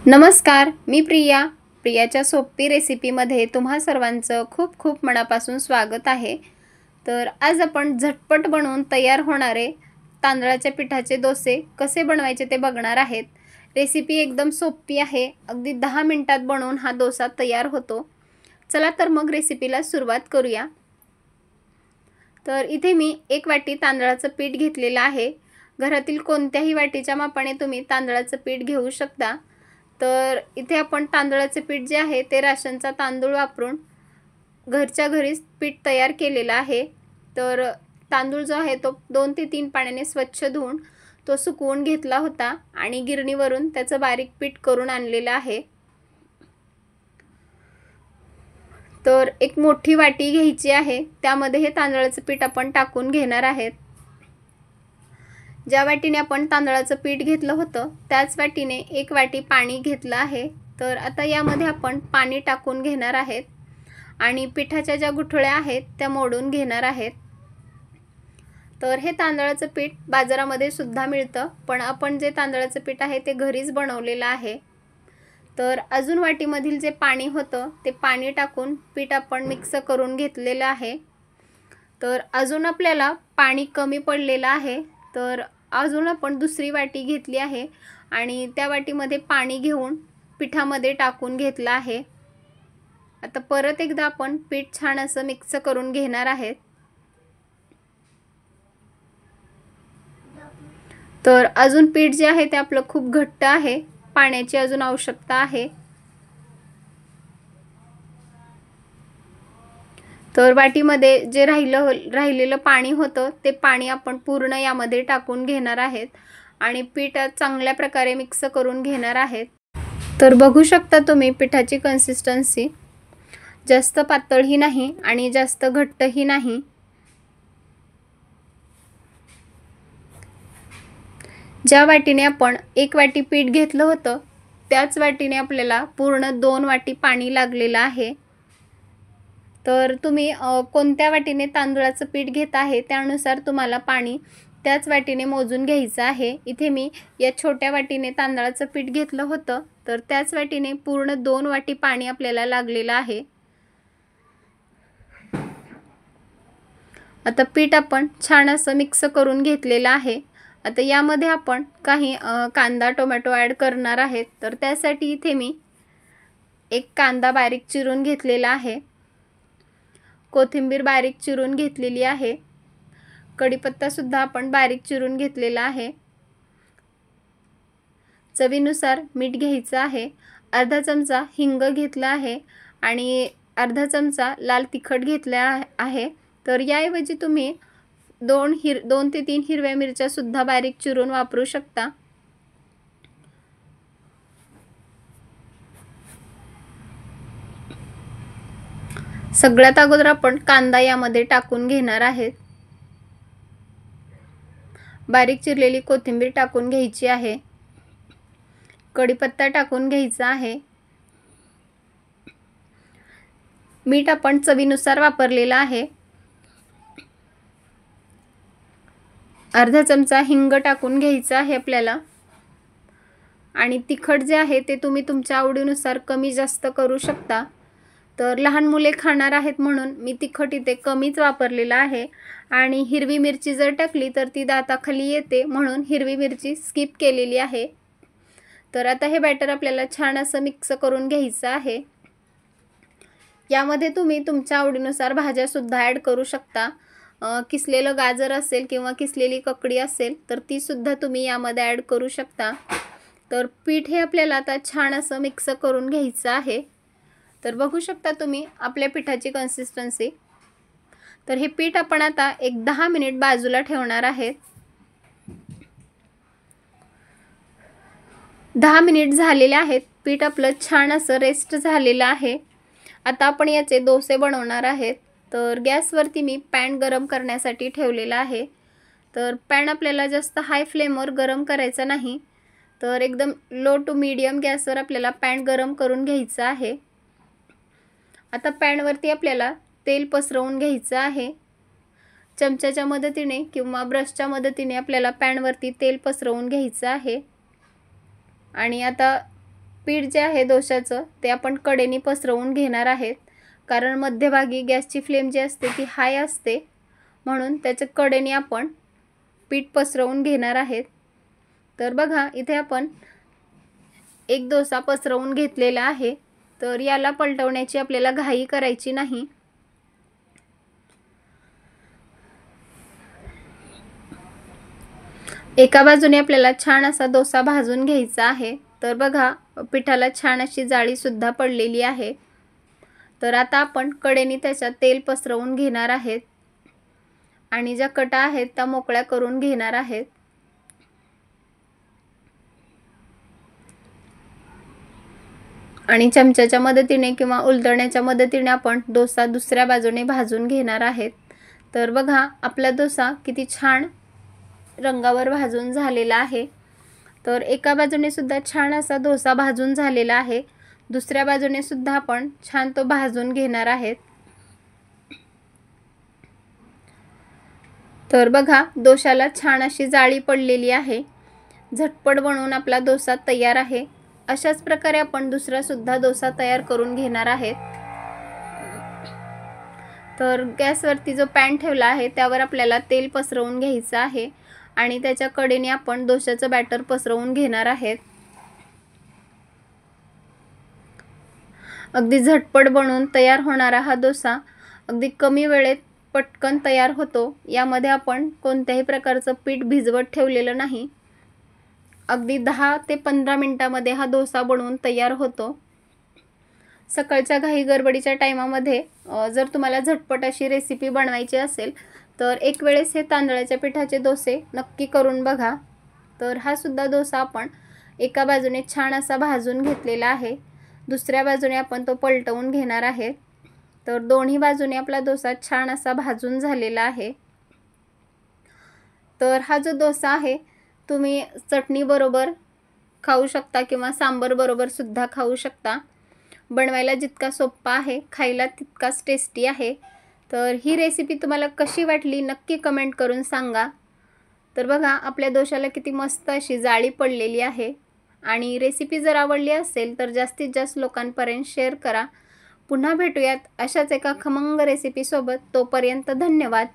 नमस्कार, मी प्रियाच्या सोपी रेसिपीमध्ये तुम्हा सर्वांचं खूप खूप मनापासून स्वागत आहे। तर आज आपण झटपट बनवून तयार होणारे तांदळाच्या पिठाचे डोसे कसे बनवायचे ते बघणार आहेत। रेसिपी एकदम सोपी आहे, अगदी 10 मिनिटात बनवून हा डोसा तयार होतो। चला तर मग रेसिपीला सुरुवात करूया। तर इथे मी 1 वाटी तांदळाचं पीठ घेतलेलं आहे। घरातील कोणत्याही वाटीच्या मापाने तुम्ही तांदळाचं पीठ घेऊ शकता। तर इथे आपण तांदळाचे पीठ जे आहे ते राशनचा तांदूळ वापरून घरच्या घरीच पीठ तयार केलेला आहे। तर तांदूळ जो आहे तो 2 ते 3 पाण्याने स्वच्छ धुवून तो सुकवून घेतला होता आणि गिरणीवरून त्याचं बारीक पीठ करून आणलेलं आहे। तर एक मोठी वाटी घ्यायची आहे, त्यामध्ये हे तांदळाचं पीठ आपण टाकून घेणार आहोत। ज्या वाटीने आपण तांदळाचं पीठ घेतलं होतं त्याच वाटीने 1 वाटी पाणी घेतलं आहे। तर आता यामध्ये आपण पाणी टाकून घेणार आहोत आणि पिठाच्या ज्या गुठळ्या आहेत त्या मोडून घेणार आहोत। तर हे तांदळाचं पीठ बाजारामध्ये सुद्धा मिळतं, पण आपण जे तांदळाचं पीठ आहे ते घरीच बनवलेलं आहे। तर अजून वाटीमधील जे पाणी होतं ते पाणी टाकून पीठ आपण मिक्स करून घेतलेलं आहे। तर अजून आपल्याला पाणी कमी पडलेलं आहे, तर अजून आपण दुसरी वाटी घेतली आहे आणि त्या वाटीमध्ये पाणी घेऊन पिठामध्ये टाकून घेतलं आहे। आता परत एकदा आपण पीठ छान असं मिक्स करून घेणार आहोत। तर अजून पीठ जे आहे ते आपलं खूप घट्ट आहे, पाण्याची अजून आवश्यकता आहे। तर वाटीमध्ये जे राहिलेलं पाणी होतं ते पाणी आपण पूर्ण यामध्ये टाकून घेणार आहोत आणि पीठ चांगल्या प्रकारे मिक्स करून घेणार आहोत। तर बघू शकता तुम्ही पिठाची कन्सिस्टन्सी जास्त पातळही नाही आणि जास्त घट्टही नाही। ज्या वाटीने आपण 1 वाटी पीठ घेतलं होतं त्याच वाटीने आपल्याला पूर्ण 2 वाटी पाणी लागलेलं आहे। तर तुम्ही कोणत्या वाटीने तांदळाचं पीठ घेत आहे त्यानुसार तुम्हाला पाणी त्याच वाटीने मोजून घ्यायचं आहे। इथे मी या छोट्या वाटीने तांदळाचं पीठ घेतलं होतं, तर त्याच वाटीने पूर्ण 2 वाटी पाणी आपल्याला लागलेलं आहे। आता पीठ आपण छान असं मिक्स करून घेतलेलं आहे। आता यामध्ये आपण काही कांदा टोमॅटो ॲड करणार आहेत। तर त्यासाठी इथे मी 1 कांदा बारीक चिरून घेतलेला आहे, कोथिंबीर बारीक चिरून घेतलेली आहे, कढीपत्ता सुद्धा आपण बारीक चिरून घेतलेला आहे, चवीनुसार मीठ घ्यायचं आहे, अर्धा चमचा हिंग घेतला आहे आणि अर्धा चमचा लाल तिखट घेतला आहे। तर याऐवजी तुम्ही 2 ते 3 हिरव्या मिरच्या सुद्धा बारीक चिरून वापरू शकता। सगळ्यात अगोदर आपण कांदा यामध्ये टाकून घेणार आहोत, बारीक चिरलेली कोथिंबीर टाकून घ्यायची आहे, कढीपत्ता टाकून घ्यायचा आहे, मीठ आपण चवीनुसार वापरलेला आहे, अर्धा चमचा हिंग टाकून घ्यायचा आहे आपल्याला आणि तिखट जे आहे ते तुम्ही तुमच्या आवडीनुसार कमी जास्त करू शकता। तर लहान मुले खाणार आहेत म्हणून मी तिखट इथे कमीच वापरलेला आहे आणि हिरवी मिरची जर टाकली तर ती दाताखाली येते, म्हणून हिरवी मिरची स्किप केलेली आहे। तर आता हे बॅटर आपल्याला छान असं मिक्स करून घ्यायचं आहे। यामध्ये तुम्ही तुमच्या आवडीनुसार भाज्या सुद्धा ॲड करू शकता। किसलेलं गाजर असेल किंवा किसलेली ककडी असेल तर ती सुद्धा तुम्ही यामध्ये ॲड करू शकता। तर पीठ हे आपल्याला आता छान असं मिक्स करून घ्यायचं आहे। तर बघू शकता तुम्ही आपल्या पिठाची कन्सिस्टन्सी। तर हे पीठ आपण आता एक 10 मिनिट बाजूला ठेवणार आहेत। 10 मिनिट झालेले आहेत, पीठ आपलं छान असं रेस्ट झालेलं आहे। आता आपण याचे डोसे बनवणार आहेत। तर गॅसवरती मी पॅन गरम करण्यासाठी ठेवलेला आहे। तर पॅन आपल्याला जास्त हाय फ्लेमवर गरम करायचा नाही, तर एकदम लो टू मीडियम गॅसवर आपल्याला पॅन गरम करून घ्यायचं आहे। आता पॅनवरती आपल्याला तेल पसरवून घ्यायचं आहे। चमच्याच्या मदतीने किंवा ब्रशच्या मदतीने आपल्याला पॅनवरती तेल पसरवून घ्यायचं आहे आणि आता पीठ जे आहे डोशाचं ते आपण कडेने पसरवून घेणार आहेत, कारण मध्यभागी गॅसची फ्लेम जी असते ती हाय असते, म्हणून त्याच्या कडेने आपण पीठ पसरवून घेणार आहेत. तर बघा इथे आपण एक डोसा पसरवून घेतलेला आहे. तर याला पलटवण्याची आपल्याला घाई करायची नाही. एका बाजूने आपल्याला छान असा डोसा भाजून घ्यायचा आहे. तर बघा पिठाला छान अशी जाळी सुद्धा पडलेली आहे. तर आता आपण कडेने त्याच्यात तेल पसरवून घेणार आहेत आणि ज्या कटा आहेत त्या मोकळ्या करून घेणार आहेत. आणि चमच्याच्या मदतीने किंवा उलटण्याच्या मदतीने आपण डोसा दुसऱ्या बाजूने भाजून घेणार आहेत. तर बघा आपला डोसा किती छान रंगावर भाजून झालेला आहे. तर एका बाजूने सुद्धा छान असा डोसा भाजून झालेला आहे. दुसऱ्या बाजूने सुद्धा आपण छान तो भाजून घेणार आहेत. तर बघा डोशाला छान अशी जाळी पडलेली आहे. झटपट बनवून आपला डोसा तयार आहे. अशाच प्रकारे आपण दुसरा सुद्धा डोसा तयार करून घेणार आहेत. तर गॅसवरती जो पॅन ठेवला आहे त्यावर आपल्याला तेल पसरवून घ्यायचं आहे आणि त्याच्या कडेने आपण डोशाचं बॅटर पसरवून घेणार आहेत. अगदी झटपट बनवून तयार होणारा हा डोसा अगदी कमी वेळेत पटकन तयार होतो. यामध्ये आपण कोणत्याही प्रकारचं पीठ भिजवत ठेवलेलं नाही. अगदी 10 ते 15 मिनिटांमध्ये हा डोसा बनवून तयार होतो. सकाळच्या घाई गडबडीच्या टायमामध्ये जर तुम्हाला झटपट अशी रेसिपी बनवायची असेल तर एक वेळेस हे तांदळाच्या पिठाचे डोसे नक्की करून बघा. तर हा सुद्धा डोसा आपण एका बाजूने छान असा भाजून घेतलेला आहे. दुसऱ्या बाजूने आपण तो पलटवून घेणार आहे. तर दोन्ही बाजूने आपला डोसा छान असा भाजून झालेला आहे. तर हा जो डोसा आहे तुम्ही चटणी बरोबर खाऊ शकता किंवा सांबर बरोबर सुद्धा खाऊ शकता. बनवायला जितका सोपा आहे खायला तितकाच टेस्टी आहे. तर ही रेसिपी तुम्हाला कशी वाटली नक्की कमेंट करून सांगा. तर बघा आपल्या डोशाला किती मस्त अशी जाळी पडलेली आहे. आणि रेसिपी जर आवडली असेल तर जास्तीत जास्त लोकांपर्यंत शेअर करा. पुन्हा भेटूयात अशाच एका खमंग रेसिपीसोबत. तोपर्यंत धन्यवाद.